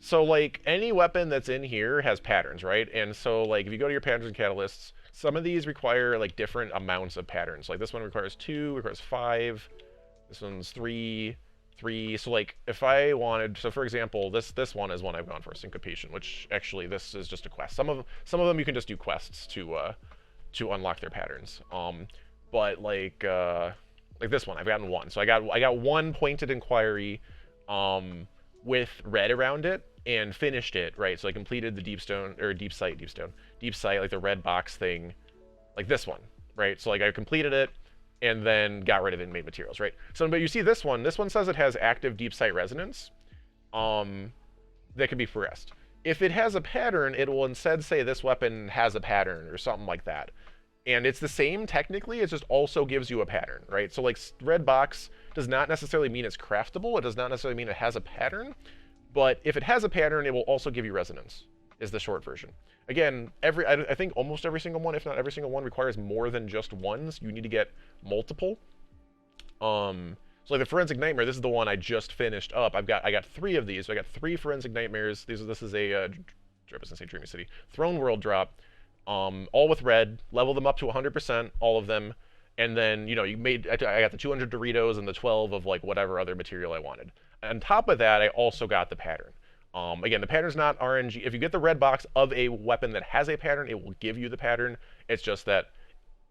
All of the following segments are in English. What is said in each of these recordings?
So like any weapon that's in here has patterns, right? And so like if you go to your patterns and catalysts, some of these require like different amounts of patterns. Like this one requires 2, requires 5. This one's 3, 3. So like if I wanted, so for example, this one is one I've gone for, syncopation, which actually this is just a quest. Some of them you can just do quests to unlock their patterns. But like this one, I've gotten one. So I got one pointed inquiry with red around it and finished it, right? So I completed the Deepsight, like the red box thing, like this one, right? So like I completed it and then got rid of it and made materials, right? So but you see this one says it has active Deepsight resonance that can be progressed. If it has a pattern, it will instead say this weapon has a pattern or something like that. And it's the same technically, it just also gives you a pattern, right? So like red box does not necessarily mean it's craftable, it does not necessarily mean it has a pattern, but if it has a pattern, it will also give you resonance, is the short version. Again, I think almost every single one, if not every single one, requires more than just ones. You need to get multiple. So like the Forensic Nightmare, this is the one I just finished up. I got 3 of these. So I got 3 Forensic Nightmares. This is a I was gonna say Dreamy City Throne World drop. All with red, level them up to 100%, all of them, and then, you know, I got the 200 Doritos and the 12 of, like, whatever other material I wanted. On top of that, I also got the pattern. Again, the pattern's not RNG. If you get the red box of a weapon that has a pattern, it will give you the pattern. It's just that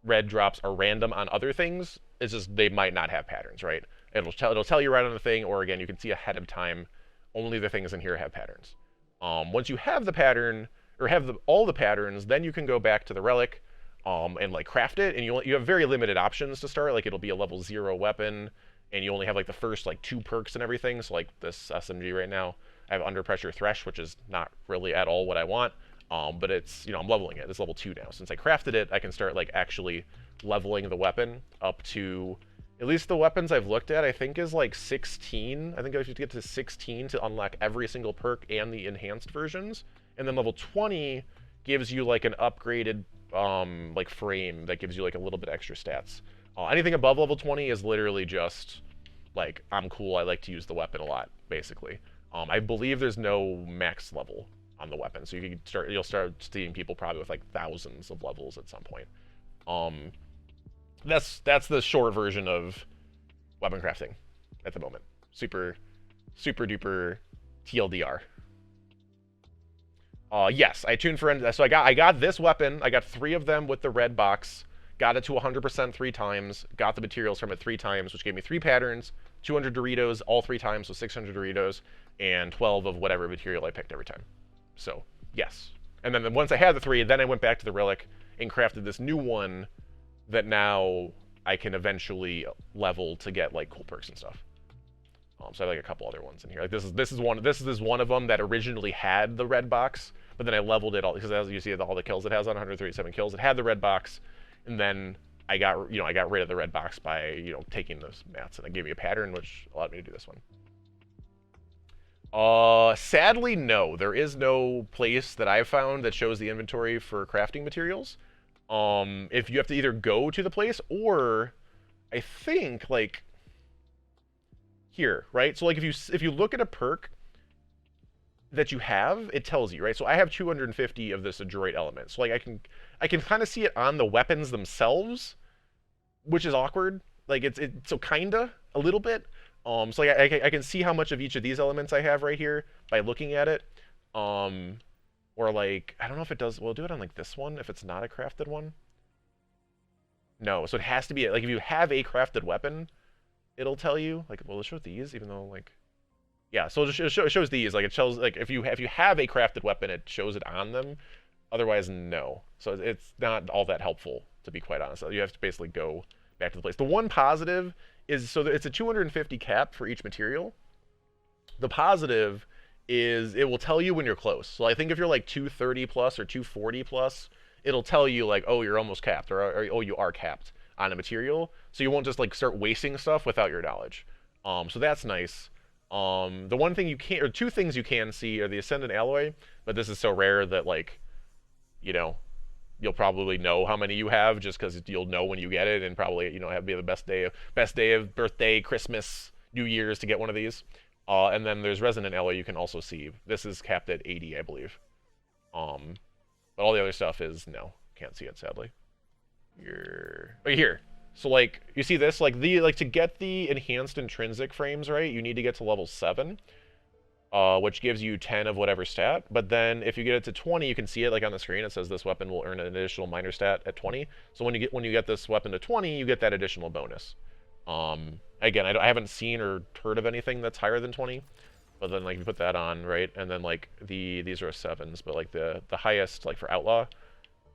red drops are random on other things. It's just they might not have patterns, right? It'll tell you right on the thing, or again, you can see ahead of time, only the things in here have patterns. Once you have the pattern, or have all the patterns, then you can go back to the relic and like craft it, and you have very limited options to start. Like it'll be a level 0 weapon, and you only have like the first like 2 perks and everything. So like this SMG right now, I have Under Pressure Thresh, which is not really at all what I want, but it's, you know, I'm leveling it. It's level 2 now. Since I crafted it, I can start like actually leveling the weapon up to, at least the weapons I've looked at, I think is like 16. I think I have to get to 16 to unlock every single perk and the enhanced versions. And then level 20 gives you like an upgraded like frame that gives you like a little bit extra stats. Anything above level 20 is literally just like, I'm cool, I like to use the weapon a lot, basically. I believe there's no max level on the weapon, so you'll start seeing people probably with like thousands of levels at some point. That's the short version of weapon crafting at the moment. Super duper TLDR. Yes, I tuned for, so I got this weapon. I got 3 of them with the red box. Got it to 100% 3 times. Got the materials from it 3 times, which gave me 3 patterns, 200 Doritos all 3 times, so 600 Doritos, and 12 of whatever material I picked every time. So yes. And then once I had the 3, then I went back to the relic and crafted this new one that now I can eventually level to get like cool perks and stuff. So I have like a couple other ones in here. Like this is one of them that originally had the red box, but then I leveled it all because as you see all the kills it has on 137 kills, it had the red box, and then I got rid of the red box by, you know, taking those mats, and it gave me a pattern which allowed me to do this one. Sadly, no. There is no place that I've found that shows the inventory for crafting materials. If you have to either go to the place or I think like here, right? So like if you look at a perk that you have, it tells you, right? So I have 250 of this adroit element. So like I can kind of see it on the weapons themselves, which is awkward. Like it's so kinda a little bit. So like I can see how much of each of these elements I have right here by looking at it. Or like I don't know if it does. We'll do it on like this one if it's not a crafted one. No, so it has to be like if you have a crafted weapon, it'll tell you. Like, well, it shows these, even though like, yeah. So it shows these. Like it shows like if you have a crafted weapon, it shows it on them. Otherwise, no. So it's not all that helpful, to be quite honest. So you have to basically go back to the place. The one positive is so that it's a 250 cap for each material. The positive is it will tell you when you're close. So I think if you're like 230 plus or 240 plus, it'll tell you like, oh, you're almost capped, or oh, you are capped on a material. So you won't just like start wasting stuff without your knowledge. So that's nice. The one thing you can't, or 2 things you can see are the Ascendant Alloy, but this is so rare that like, you know, you'll probably know how many you have just because you'll know when you get it, and probably, you know, have be the best day of birthday, Christmas, New Year's to get one of these. And then there's resonant alloy you can also see. This is capped at 80, I believe. But all the other stuff is no. Can't see it, sadly. Oh, here. So like you see this, like to get the enhanced intrinsic frames, right, you need to get to level 7. Which gives you 10 of whatever stat. But then if you get it to 20, you can see it like on the screen. It says this weapon will earn an additional minor stat at 20. So when you get this weapon to 20, you get that additional bonus. Again, I haven't seen or heard of anything that's higher than 20. But then like you put that on, right? And then like these are 7s, but like the highest like for outlaw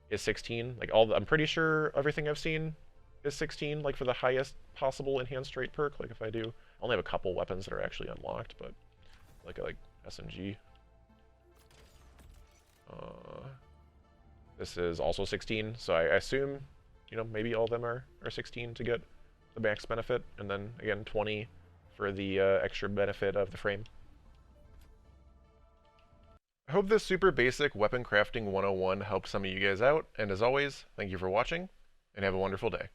is 16. Like I'm pretty sure everything I've seen is 16, like for the highest possible enhanced rate perk. Like if I only have a couple weapons that are actually unlocked, but like SMG. This is also 16, so I assume, maybe all of them are 16 to get the max benefit, and then again 20 for the extra benefit of the frame. I hope this super basic weapon crafting 101 helped some of you guys out, and as always, thank you for watching, and have a wonderful day.